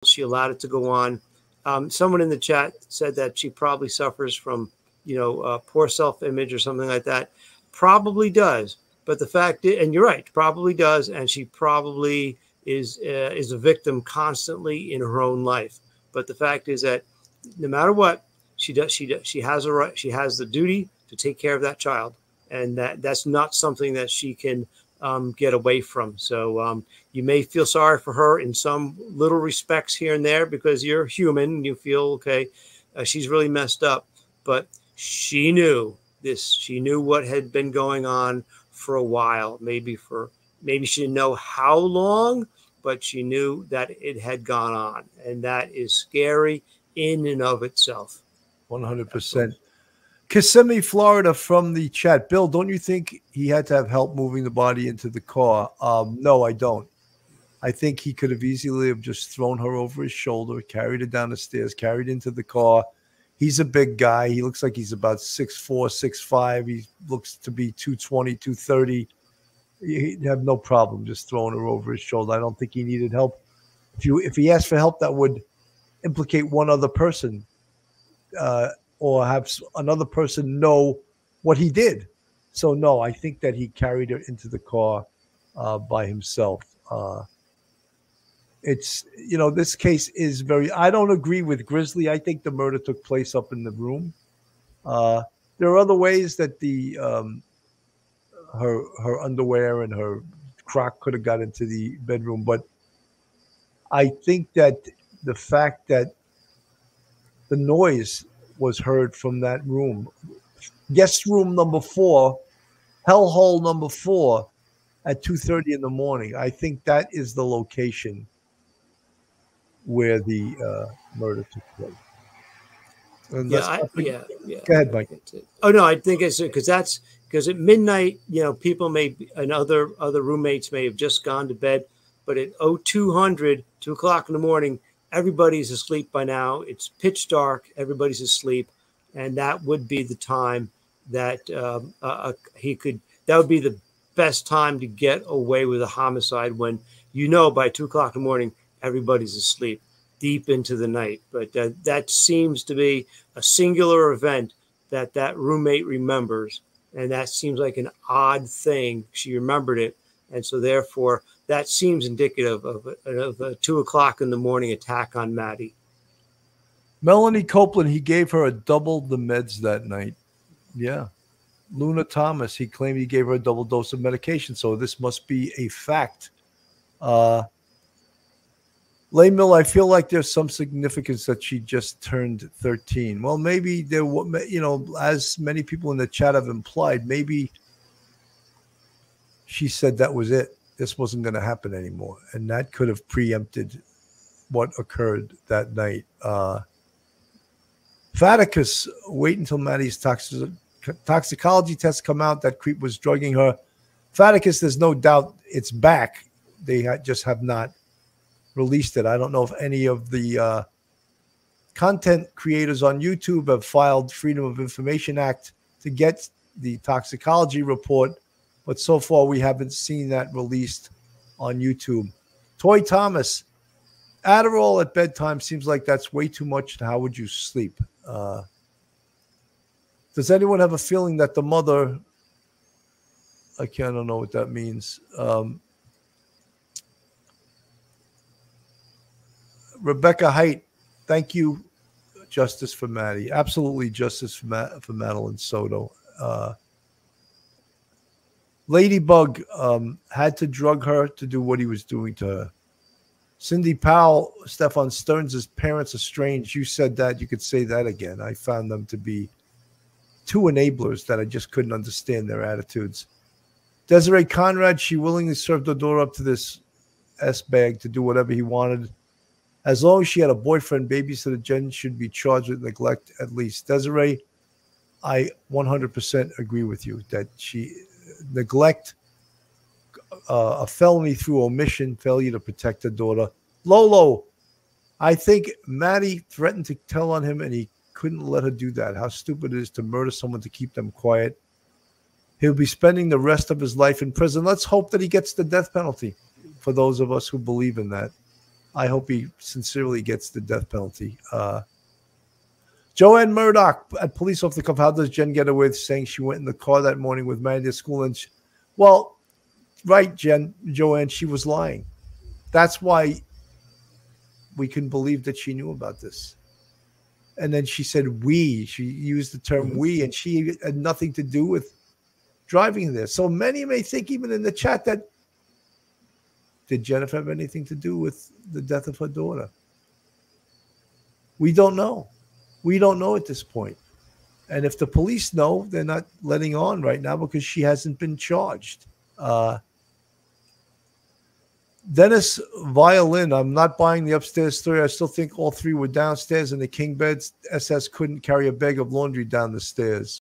She allowed it to go on. Someone in the chat said that she probably suffers from, poor self-image or something like that. Probably does. But the fact is, and you're right, probably does. And she probably is a victim constantly in her own life. But the fact is that no matter what, she has a right, she has the duty to take care of that child. And that's not something that she can get away from. So you may feel sorry for her in some little respects here and there because you're human and you feel, okay, she's really messed up. But she knew this. She knew what had been going on for a while. Maybe she didn't know how long, but she knew that it had gone on. And that is scary in and of itself. 100%. Kissimmee, Florida, from the chat. Bill, don't you think he had to have help moving the body into the car? No, I don't. I think he could have easily have just thrown her over his shoulder, carried her down the stairs, carried into the car. He's a big guy. He looks like he's about 6'4", 6'5". He looks to be 220, 230. He'd have no problem just throwing her over his shoulder. I don't think he needed help. If he asked for help, that would implicate one other person. Or have another person know what he did. So, no, I think that he carried her into the car by himself. This case is I don't agree with Grizzly. I think the murder took place up in the room. There are other ways that her underwear and her crock could have got into the bedroom. But I think that the fact that the noise was heard from that room, guest room number 4, hellhole number 4, at 2:30 in the morning. I think that is the location where the murder took place. And yeah. Go ahead, Mike. Oh no, I think it's because at midnight, people and other roommates may have just gone to bed, but at 2 o'clock in the morning, everybody's asleep by now. It's pitch dark. Everybody's asleep. And that would be the time that that would be the best time to get away with a homicide when, by 2 o'clock in the morning, everybody's asleep deep into the night. But that seems to be a singular event that roommate remembers. And that seems like an odd thing. She remembered it. And so therefore, that seems indicative of a 2 o'clock in the morning attack on Maddie. Melanie Copeland, he gave her double the meds that night. Yeah. Luna Thomas, he claimed he gave her a double dose of medication. So this must be a fact. Lay Mill, I feel like there's some significance that she just turned 13. Well, maybe there, as many people in the chat have implied, maybe she said that was it. This wasn't going to happen anymore. And that could have preempted what occurred that night. Faticus, wait until Maddie's toxicology tests come out. That creep was drugging her. Faticus, there's no doubt it's back. They just have not released it. I don't know if any of the content creators on YouTube have filed Freedom of Information Act to get the toxicology report, but so far we haven't seen that released on YouTube. Toy Thomas, Adderall at bedtime seems like that's way too much. How would you sleep? Does anyone have a feeling that the mother, I don't know what that means. Rebecca Height, thank you, justice for Maddie. Absolutely justice for Madeline Soto. Ladybug had to drug her to do what he was doing to her. Cindy Powell, Stefan Stearns' parents are strange. You said that. You could say that again. I found them to be two enablers that I just couldn't understand their attitudes. Desiree Conrad, she willingly served her daughter up to this S-bag to do whatever he wanted. As long as she had a boyfriend, babysitter, Jen should be charged with neglect at least. Desiree, I 100% agree with you that she neglect, a felony through omission, failure to protect her daughter. Lolo, I think Maddie threatened to tell on him and he couldn't let her do that. How stupid it is to murder someone to keep them quiet. He'll be spending the rest of his life in prison. Let's hope that he gets the death penalty for those of us who believe in that. I hope he sincerely gets the death penalty. Joanne Murdoch at police off the cuff. How does Jen get away with saying she went in the car that morning with Mandy to school? And well, right, Joanne, she was lying. That's why we couldn't believe that she knew about this. And then she said we. She used the term we, and she had nothing to do with driving there. So many may think, even in the chat, that did Jennifer have anything to do with the death of her daughter? We don't know. We don't know at this point. And if the police know, they're not letting on right now because she hasn't been charged. Dennis Violin, I'm not buying the upstairs story. I still think all three were downstairs in the king beds. SS couldn't carry a bag of laundry down the stairs.